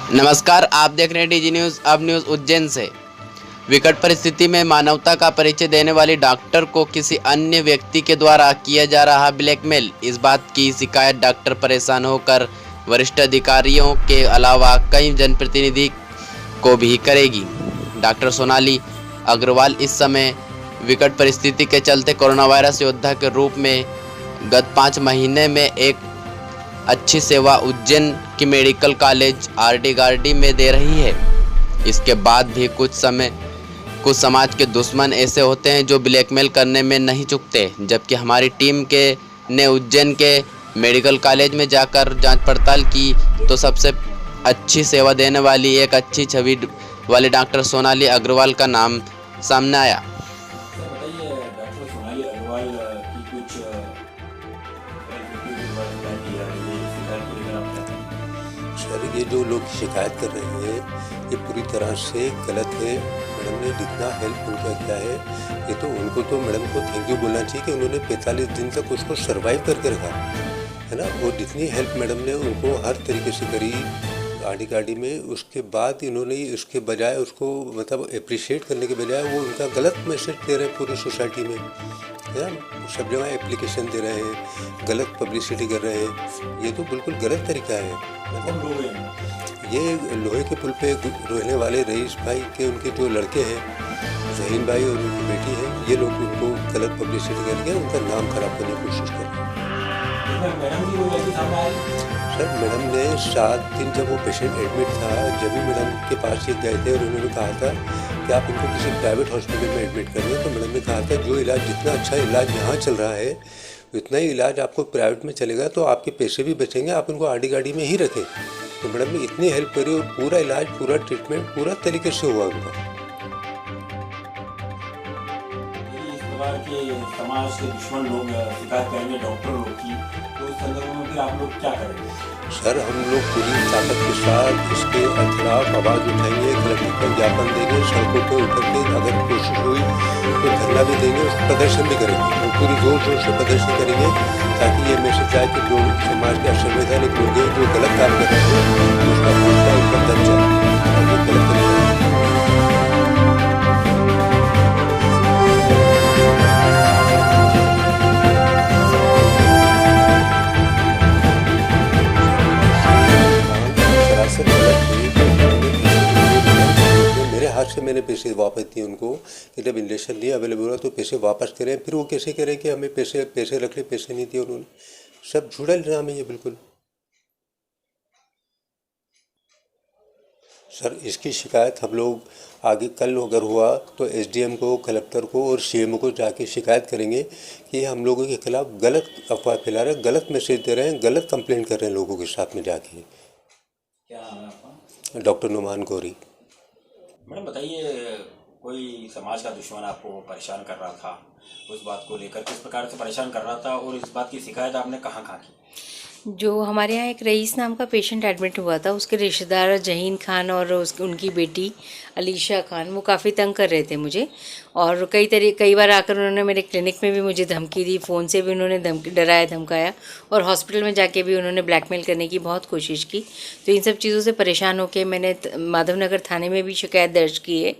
नमस्कार, आप देख रहे हैं डीजी न्यूज़। अब न्यूज़ उज्जैन से। विकट परिस्थिति में मानवता का परिचय देने वाली डॉक्टर को किसी अन्य व्यक्ति के द्वारा किया जा रहा ब्लैकमेल, इस बात की शिकायत डॉक्टर परेशान होकर वरिष्ठ अधिकारियों के अलावा कई जनप्रतिनिधि को भी करेगी। डॉक्टर सोनाली अग्रवाल इस समय विकट परिस्थिति के चलते कोरोना वायरस योद्धा के रूप में गत 5 महीने में एक अच्छी सेवा उज्जैन की मेडिकल कॉलेज आरडी गार्डी में दे रही है। इसके बाद भी कुछ समाज के दुश्मन ऐसे होते हैं जो ब्लैकमेल करने में नहीं चूकते, जबकि हमारी टीम ने उज्जैन के मेडिकल कॉलेज में जाकर जांच पड़ताल की तो सबसे अच्छी सेवा देने वाली एक अच्छी छवि वाले डॉक्टर सोनाली अग्रवाल का नाम सामने आया। बताइए, डॉक्टर सोनाली अग्रवाल की कुछ सर, ये जो लोग शिकायत कर रहे हैं ये पूरी तरह से गलत है। मैडम ने जितना हेल्प उनका किया है, ये तो उनको तो मैडम को थैंक यू बोलना चाहिए कि उन्होंने 45 दिन तक उसको सर्वाइव करके रखा है ना। वो जितनी हेल्प मैडम ने उनको हर तरीके से करी आरडी गार्डी में, उसके बाद इन्होंने इसके बजाय उसको मतलब अप्रिशिएट करने के बजाय वो उनका गलत मैसेज दे रहे हैं पूरी सोसाइटी में, है ना। सब जगह एप्लीकेशन दे रहे हैं, गलत पब्लिसिटी कर रहे हैं। ये तो बिल्कुल गलत तरीका है। मतलब ये लोहे के पुल पे रहने वाले रईस भाई के उनके जो लड़के हैं, जहीन भाई और उनकी बेटी है, ये लोग उनको गलत पब्लिसिटी करके उनका नाम खराब करने की कोशिश कर रहे हैं। सर, मैडम ने 7 दिन जब वो पेशेंट एडमिट था, जब भी मैडम के पास ये गए थे और उन्होंने कहा था कि आप इनको किसी प्राइवेट हॉस्पिटल में एडमिट कर दें, तो मैडम ने कहा था जो इलाज जितना अच्छा इलाज यहाँ चल रहा है उतना ही इलाज आपको प्राइवेट में चलेगा तो आपके पैसे भी बचेंगे, आप इनको आरडी गार्डी में ही रखें। तो मैडम ने इतनी हेल्प करी और पूरा इलाज, पूरा ट्रीटमेंट पूरा तरीके से हुआ उनका। इस प्रकार के समाज के दुश्मन लोग शिकायत करेंगे डॉक्टर लोग की, तो इस संदर्भ में फिर आप लोग क्या करेंगे? सर, हम लोग पूरी ताकत के साथ इसके खिलाफ आवाज़ उठाएंगे, कलेक्टर को ज्ञापन देंगे, सड़कों पर उतर के अगर कोशिश हुई तो धरना भी देंगे, उसका प्रदर्शन भी करेंगे और पूरी जोर शोर से प्रदर्शन करेंगे ताकि ये मैसेज आए कि जो समाज के असंवैधानिक लोग हैं जो गलत काम कर रहे हैं उसका पूछता उसका दर्ज जाए और जो गलत तरीका है। मेरे हाथ से मैंने पैसे वापस दिए उनको कि जब इंजेक्शन नहीं अवेलेबल हुआ तो पैसे वापस करें। फिर वो कैसे करें कि हमें पैसे रख ले, पैसे नहीं दिए उन्होंने। सब झूठा इल्ज़ाम है ये बिल्कुल। सर, इसकी शिकायत हम लोग आगे कल अगर हुआ तो एसडीएम को, कलेक्टर को और सीएमओ को जाके शिकायत करेंगे कि हम लोगों के खिलाफ गलत अफवाह फैला रहे हैं, गलत मैसेज दे रहे हैं, गलत कंप्लेंट कर रहे हैं लोगों के साथ में जाके। क्या नाम है आपका? डॉक्टर नुमान गौरी। मैडम बताइए, कोई समाज का दुश्मन आपको परेशान कर रहा था, उस बात को लेकर किस प्रकार से परेशान कर रहा था और इस बात की शिकायत आपने कहाँ कहाँ की? जो हमारे यहाँ एक रईस नाम का पेशेंट एडमिट हुआ था, उसके रिश्तेदार जहीन खान और उनकी बेटी अलीशा खान वो काफ़ी तंग कर रहे थे मुझे, और कई बार आकर उन्होंने मेरे क्लिनिक में भी मुझे धमकी दी, फ़ोन से भी उन्होंने डराया धमकाया, और हॉस्पिटल में जाके भी उन्होंने ब्लैकमेल करने की बहुत कोशिश की। तो इन सब चीज़ों से परेशान होकर मैंने माधवनगर थाने में भी शिकायत दर्ज की है,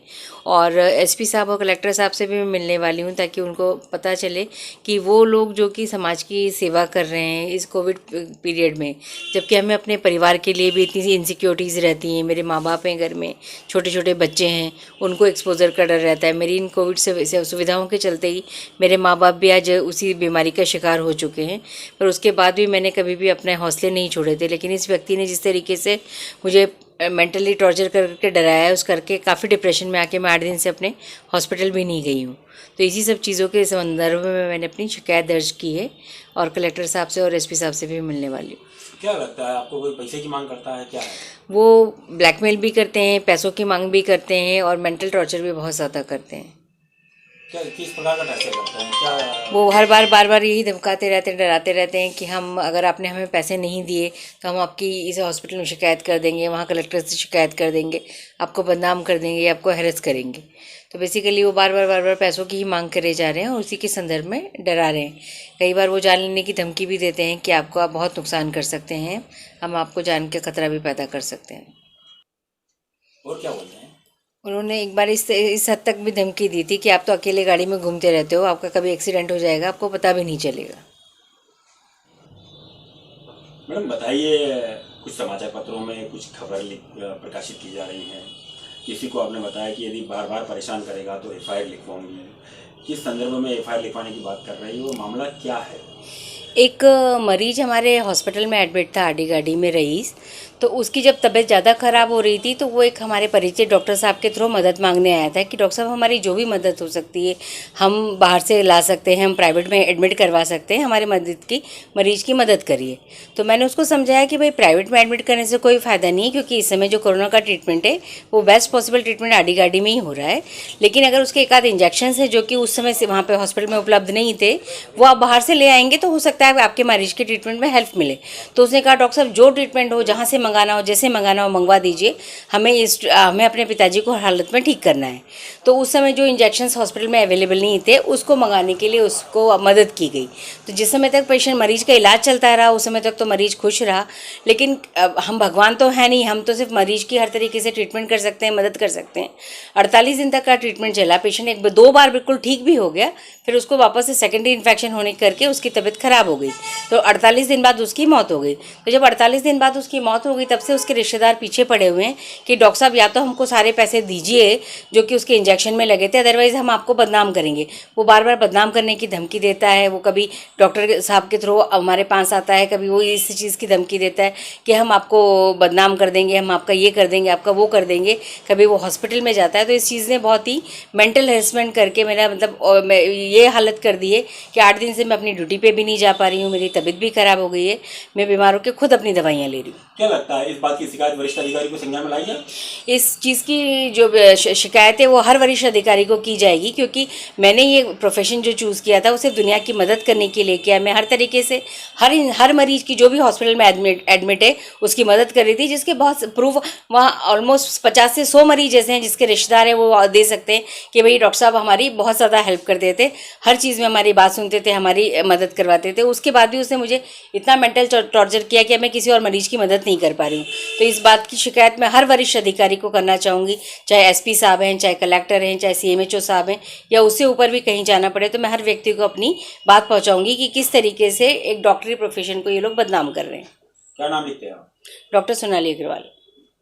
और एसपी साहब और कलेक्टर साहब से भी मैं मिलने वाली हूँ ताकि उनको पता चले कि वो लोग जो कि समाज की सेवा कर रहे हैं इस कोविड पीरियड में, जबकि हमें अपने परिवार के लिए भी इतनी सी इनसिक्योरिटीज़ रहती हैं। मेरे माँ बाप हैं घर में, छोटे छोटे बच्चे हैं, उनको एक्सपोजर का डर रहता है। मेरी इन कोविड से सुविधाओं के चलते ही मेरे माँ बाप भी आज उसी बीमारी का शिकार हो चुके हैं, पर उसके बाद भी मैंने कभी भी अपने हौसले नहीं छोड़े थे। लेकिन इस व्यक्ति ने जिस तरीके से मुझे मेंटली टॉर्चर करके डराया, उस करके काफ़ी डिप्रेशन में आके मैं 8 दिन से अपने हॉस्पिटल भी नहीं गई हूँ। तो इसी सब चीज़ों के संदर्भ में मैंने अपनी शिकायत दर्ज की है और कलेक्टर साहब से और एसपी साहब से भी मिलने वाली हूँ। क्या लगता है आपको, कोई पैसे की मांग करता है, क्या है? वो ब्लैकमेल भी करते हैं, पैसों की मांग भी करते हैं और मेंटल टॉर्चर भी बहुत ज़्यादा करते हैं। क्या किस प्रकार का टैक्स करते हैं? क्या वो हर बार यही धमकाते रहते हैं, डराते रहते हैं कि हम अगर आपने हमें पैसे नहीं दिए तो हम आपकी इस हॉस्पिटल में शिकायत कर देंगे, वहाँ कलेक्टर से शिकायत कर देंगे, आपको बदनाम कर देंगे, आपको हैरेस करेंगे। तो बेसिकली वो बार बार पैसों की ही मांग करे जा रहे हैं और उसी के संदर्भ में डरा रहे हैं। कई बार वो जान लेने की धमकी भी देते हैं कि आपको आप बहुत नुकसान कर सकते हैं, हम आपको जान के खतरा भी पैदा कर सकते हैं। और क्या बोलते हैं? उन्होंने एक बार इस हद तक भी धमकी दी थी कि आप तो अकेले गाड़ी में घूमते रहते हो, आपका कभी एक्सीडेंट हो जाएगा, आपको पता भी नहीं चलेगा। मैडम बताइए, कुछ समाचार पत्रों में कुछ खबर प्रकाशित की जा रही है, किसी को आपने बताया कि यदि बार बार परेशान करेगा तो एफआईआर लिखवाऊंगी। किस संदर्भ में एफआईआर लिखवाने की बात कर रही हो, मामला क्या है? एक मरीज हमारे हॉस्पिटल में एडमिट था आडी गाड़ी में, रईस। तो उसकी जब तबीयत ज़्यादा ख़राब हो रही थी तो वो एक हमारे परिचित डॉक्टर साहब के थ्रू मदद मांगने आया था कि डॉक्टर साहब हमारी जो भी मदद हो सकती है हम बाहर से ला सकते हैं, हम प्राइवेट में एडमिट करवा सकते हैं, हमारे मरीज़ की मदद करिए। तो मैंने उसको समझाया कि भाई प्राइवेट में एडमिट करने से कोई फ़ायदा नहीं है, क्योंकि इस समय जो कोरोना का ट्रीटमेंट है वो बेस्ट पॉसिबल ट्रीटमेंट आडी गाड़ी में ही हो रहा है। लेकिन अगर उसके एक आध इंजेक्शन है जो कि उस समय से वहाँ पे हॉस्पिटल में उपलब्ध नहीं थे, वो आप बाहर से ले आएंगे तो हो सकता है आपके मरीज के ट्रीटमेंट में हेल्प मिले। तो उसने कहा डॉक्टर साहब जो ट्रीटमेंट हो, जहाँ से मंगाना हो, जैसे मंगाना हो मंगवा दीजिए, हमें अपने पिताजी को हर हालत में ठीक करना है। तो उस समय जो इंजेक्शंस हॉस्पिटल में अवेलेबल नहीं थे उसको मंगाने के लिए उसको मदद की गई। तो जिस समय तक पेशेंट मरीज का इलाज चलता रहा उस समय तक तो मरीज खुश रहा। लेकिन हम भगवान तो है नहीं, हम तो सिर्फ मरीज की हर तरीके से ट्रीटमेंट कर सकते हैं, मदद कर सकते हैं। 48 दिन तक का ट्रीटमेंट चला, पेशेंट एक दो बार बिल्कुल ठीक भी हो गया, फिर उसको वापस से सेकेंडरी इन्फेक्शन होने करके उसकी तबीयत खराब हो गई। तो 48 दिन बाद उसकी मौत हो गई। तो जब 48 दिन बाद उसकी मौत हो गई तब से उसके रिश्तेदार पीछे पड़े हुए हैं कि डॉक्टर साहब या तो हमको सारे पैसे दीजिए जो कि उसके इंजेक्शन में लगे थे, अदरवाइज़ हम आपको बदनाम करेंगे। वो बार बार बदनाम करने की धमकी देता है। वो कभी डॉक्टर साहब के थ्रू हमारे पास आता है, कभी वो इस चीज़ की धमकी देता है कि हम आपको बदनाम कर देंगे, हम आपका ये कर देंगे, आपका वो कर देंगे। कभी वो हॉस्पिटल में जाता है। तो इस चीज़ ने बहुत ही मेंटल हेरेसमेंट करके मेरा मतलब ये हालत कर दी है कि 8 दिन से मैं अपनी ड्यूटी पे भी नहीं जा पा रही हूँ, मेरी तबीयत भी खराब हो गई है, मैं बीमार होकर खुद अपनी दवाइयाँ ले रही हूँ। क्या लगता है इस बात की शिकायत वरिष्ठ अधिकारी को संज्ञान में लाई है? इस चीज़ की जो शिकायत है वो हर वरिष्ठ अधिकारी को की जाएगी, क्योंकि मैंने ये प्रोफेशन जो चूज़ किया था वो सिर्फ दुनिया की मदद करने के लिए किया। मैं हर तरीके से हर मरीज की जो भी हॉस्पिटल में एडमिट है उसकी मदद कर रही थी, जिसके बहुत प्रूफ वहाँ ऑलमोस्ट 50 से 100 मरीज ऐसे हैं जिसके रिश्तेदार हैं वो दे सकते हैं कि भाई डॉक्टर साहब हमारी बहुत ज़्यादा हेल्प करते थे, हर चीज़ में हमारी बात सुनते थे, हमारी मदद करवाते थे। उसके बाद भी उसने मुझे इतना मेंटल टॉर्चर किया कि मैं किसी और मरीज की मदद नहीं कर पा रही हूँ। तो इस बात की शिकायत मैं हर वरिष्ठ अधिकारी को करना चाहूँगी, चाहे एसपी साहब हैं, चाहे कलेक्टर हैं, चाहे सीएमएचओ साहब हैं, या उससे ऊपर भी कहीं जाना पड़े तो मैं हर व्यक्ति को अपनी बात पहुँचाऊँगी कि किस तरीके से एक डॉक्टरी प्रोफेशन को ये लोग बदनाम कर रहे हैं। क्या नाम लिखते हैं आप? डॉक्टर सोनाली अग्रवाल।